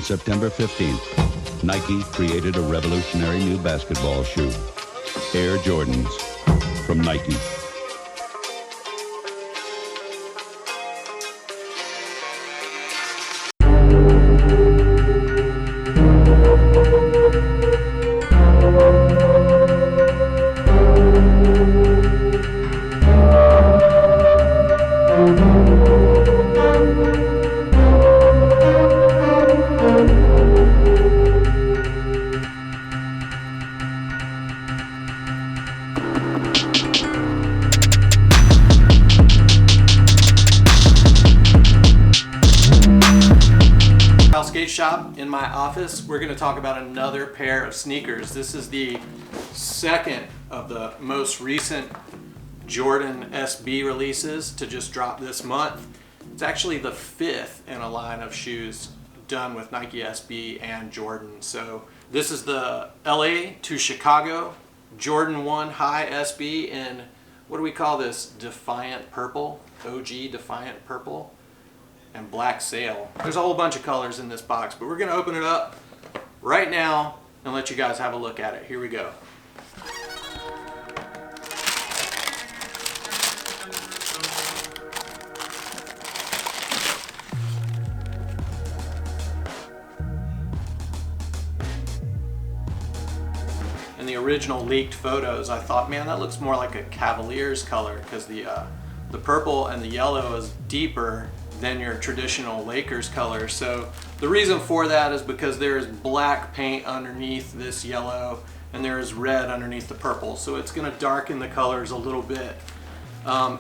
September 15th, Nike created a revolutionary new basketball shoe, Air Jordans, from Nike. Skateshop in my office, we're going to talk about another pair of sneakers. This is the second of the most recent Jordan SB releases to just drop this month. It's actually the fifth in a line of shoes done with Nike SB and Jordan. So this is the LA to Chicago Jordan 1 High SB in, what do we call this? Defiant Purple, OG Defiant Purple, and Black Sail. There's a whole bunch of colors in this box, but we're gonna open it up right now and let you guys have a look at it. Here we go. In the original leaked photos, I thought, man, that looks more like a Cavaliers color, because the purple and the yellow is deeper than your traditional Lakers color. So the reason for that is because there is black paint underneath this yellow and there is red underneath the purple. So it's gonna darken the colors a little bit.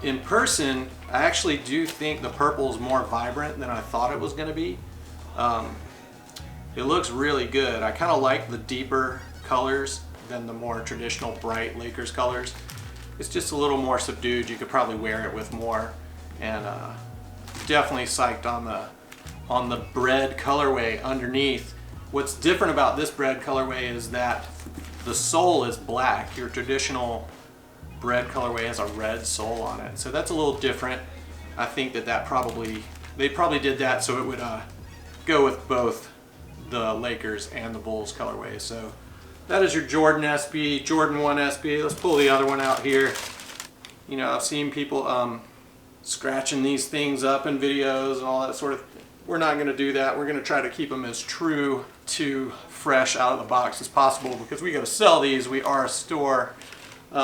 In person, I actually do think the purple is more vibrant than I thought it was gonna be. It looks really good. I kind of like the deeper colors than the more traditional bright Lakers colors. It's just a little more subdued. You could probably wear it with more, and definitely psyched on the bread colorway underneath. What's different about this bread colorway is that the sole is black. Your traditional bread colorway has a red sole on it, so that's a little different. I think that they probably did that so it would go with both the Lakers and the Bulls colorway. So that is your Jordan SB, Jordan 1 SB. Let's pull the other one out here. You know, I've seen people scratching these things up in videos and all that sort of thing. We're not going to do that. We're going to try to keep them as true to fresh out of the box as possible, because we got to sell these. We are a store. They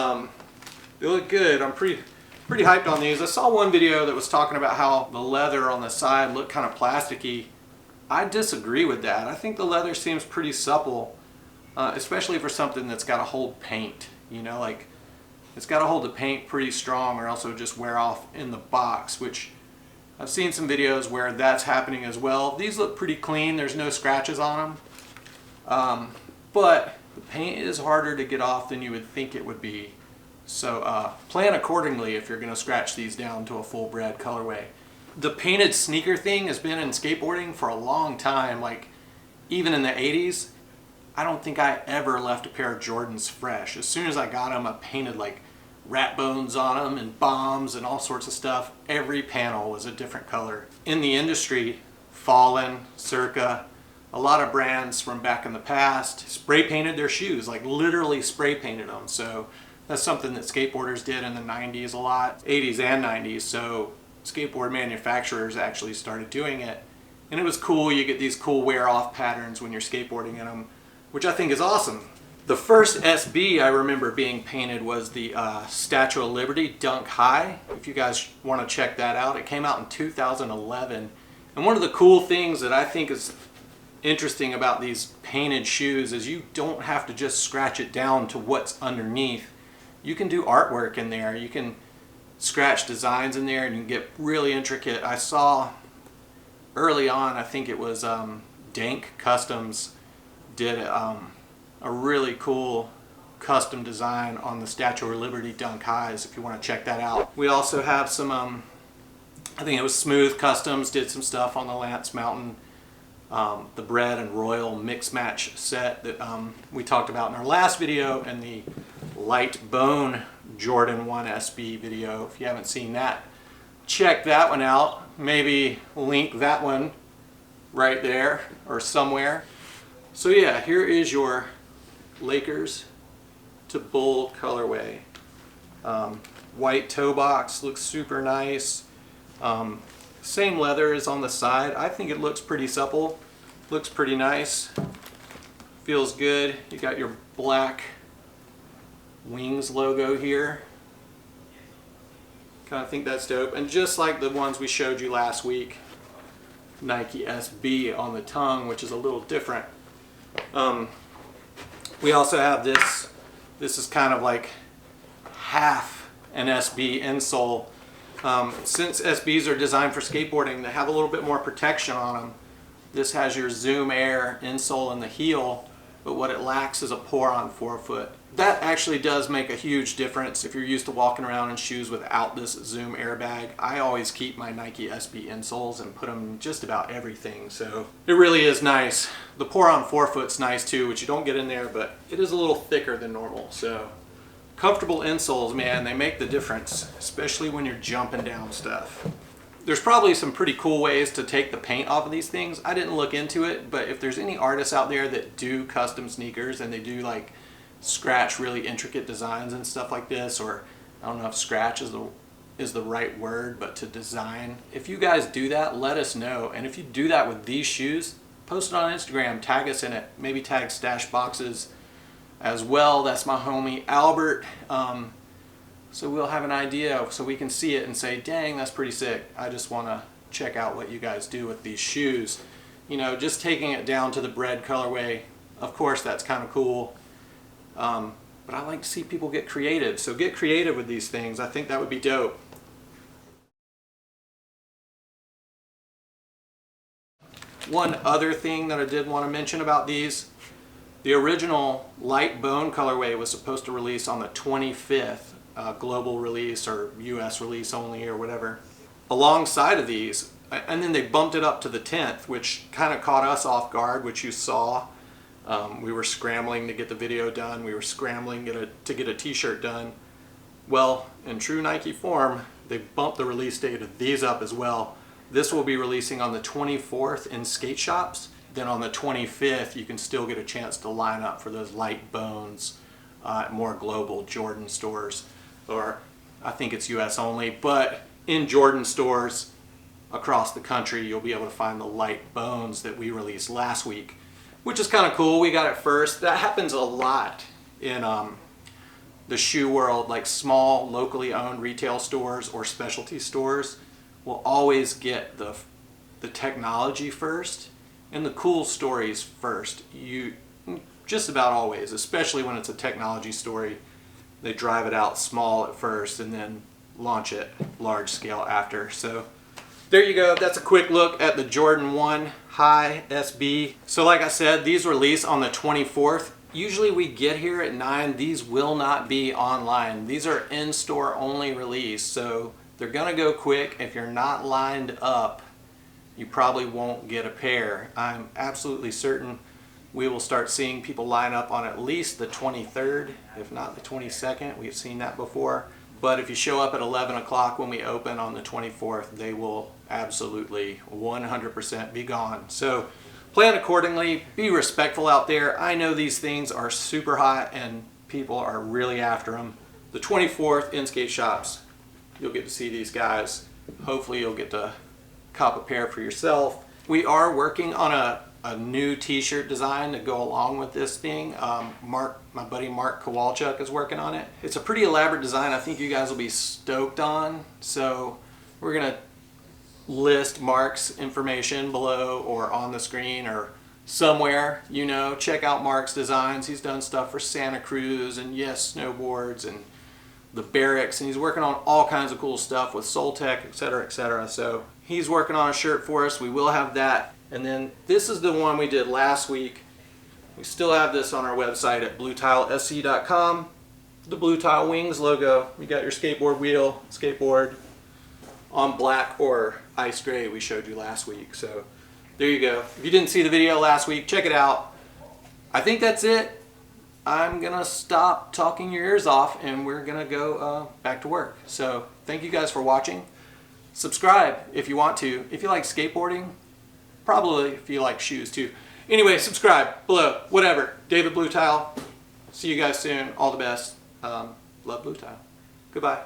look good. I'm pretty hyped on these. I saw one video that was talking about how the leather on the side looked kind of plasticky. I disagree with that. I think the leather seems pretty supple, especially for something that's got to hold paint. You know, like, it's got to hold the paint pretty strong or else it'll just wear off in the box, which I've seen some videos where that's happening as well. These look pretty clean. There's no scratches on them. But the paint is harder to get off than you would think it would be. So plan accordingly if you're going to scratch these down to a full bread colorway. The painted sneaker thing has been in skateboarding for a long time. Like, even in the 80s. I don't think I ever left a pair of Jordans fresh. As soon as I got them, I painted like rat bones on them and bombs and all sorts of stuff. Every panel was a different color. In the industry, Fallen, Circa, a lot of brands from back in the past spray painted their shoes, like literally spray painted them. So that's something that skateboarders did in the 90s a lot, 80s and 90s. So skateboard manufacturers actually started doing it. And it was cool. You get these cool wear off patterns when you're skateboarding in them, which I think is awesome. The first SB I remember being painted was the Statue of Liberty Dunk High. If you guys want to check that out, it came out in 2011. And one of the cool things that I think is interesting about these painted shoes is you don't have to just scratch it down to what's underneath. You can do artwork in there. You can scratch designs in there and you can get really intricate. I saw early on, I think it was Dank Customs did a really cool custom design on the Statue of Liberty Dunk Highs, if you want to check that out. We also have some, I think it was Smooth Customs did some stuff on the Lance Mountain, the Bread and Royal Mix Match set that we talked about in our last video, and the Light Bone Jordan 1 SB video. If you haven't seen that, check that one out. Maybe link that one right there or somewhere. So yeah, here is your Lakers to Bull colorway. White toe box, looks super nice. Same leather is on the side. I think it looks pretty supple, looks pretty nice, feels good. You got your black Wings logo here. Kind of think that's dope. And just like the ones we showed you last week, Nike SB on the tongue, which is a little different. We also have this. This is kind of like half an SB insole. Since SBs are designed for skateboarding, they have a little bit more protection on them. This has your Zoom Air insole in the heel, but what it lacks is a pour-on forefoot. That actually does make a huge difference if you're used to walking around in shoes without this Zoom airbag. I always keep my Nike SB insoles and put them in just about everything, so it really is nice. The pour-on forefoot's nice too, which you don't get in there, but it is a little thicker than normal. So comfortable insoles, man, they make the difference, especially when you're jumping down stuff. There's probably some pretty cool ways to take the paint off of these things. I didn't look into it, but if there's any artists out there that do custom sneakers and they do like scratch really intricate designs and stuff like this, or I don't know if scratch is the right word, but to design. If you guys do that, let us know. And if you do that with these shoes, post it on Instagram, tag us in it, maybe tag Stash Boxes as well. That's my homie Albert. So we'll have an idea so we can see it and say, dang, that's pretty sick. I just want to check out what you guys do with these shoes. You know, just taking it down to the bread colorway, of course that's kind of cool. But I like to see people get creative. So get creative with these things. I think that would be dope. One other thing that I did want to mention about these, the original light bone colorway was supposed to release on the 25th. Global release or US release only or whatever, alongside of these, and then they bumped it up to the 10th, which kind of caught us off guard, which you saw. We were scrambling to get the video done, we were scrambling to get a t-shirt done. Well, in true Nike form, they bumped the release date of these up as well. This will be releasing on the 24th in skate shops, then on the 25th you can still get a chance to line up for those light bones, more global Jordan stores. Or I think it's US only, but in Jordan stores across the country you'll be able to find the light bones that we released last week, which is kind of cool. We got it first. That happens a lot in the shoe world, like small locally owned retail stores or specialty stores will always get the technology first and the cool stories first. You just about always, especially when it's a technology story. They drive it out small at first and then launch it large scale after. So there you go. That's a quick look at the Jordan 1 High SB. So like I said, these release on the 24th. Usually we get here at 9. These will not be online. These are in-store only release. So they're gonna go quick. If you're not lined up, you probably won't get a pair. I'm absolutely certain we will start seeing people line up on at least the 23rd, if not the 22nd. We've seen that before. But if you show up at 11 o'clock when we open on the 24th, they will absolutely 100% be gone. So plan accordingly, be respectful out there. I know these things are super hot and people are really after them. The 24th in skate shops, you'll get to see these guys. Hopefully you'll get to cop a pair for yourself. We are working on a new t-shirt design to go along with this thing. My buddy Mark Kowalchuk is working on it. It's a pretty elaborate design I think you guys will be stoked on. So we're gonna list Mark's information below or on the screen or somewhere. You know, check out Mark's designs. He's done stuff for Santa Cruz and Yes Snowboards and the Barracks, and he's working on all kinds of cool stuff with Soltech, etc., etc. So he's working on a shirt for us. We will have that. And then this is the one we did last week. We still have this on our website at bluetilesc.com. The Bluetile Wings logo. You got your skateboard wheel, skateboard on black or ice gray we showed you last week. So there you go. If you didn't see the video last week, check it out. I think that's it. I'm gonna stop talking your ears off and we're gonna go back to work. So thank you guys for watching. Subscribe if you want to. If you like skateboarding, Probably if you like shoes too. Anyway, subscribe below, whatever. David Bluetile. See you guys soon. All the best. Love Bluetile. Goodbye.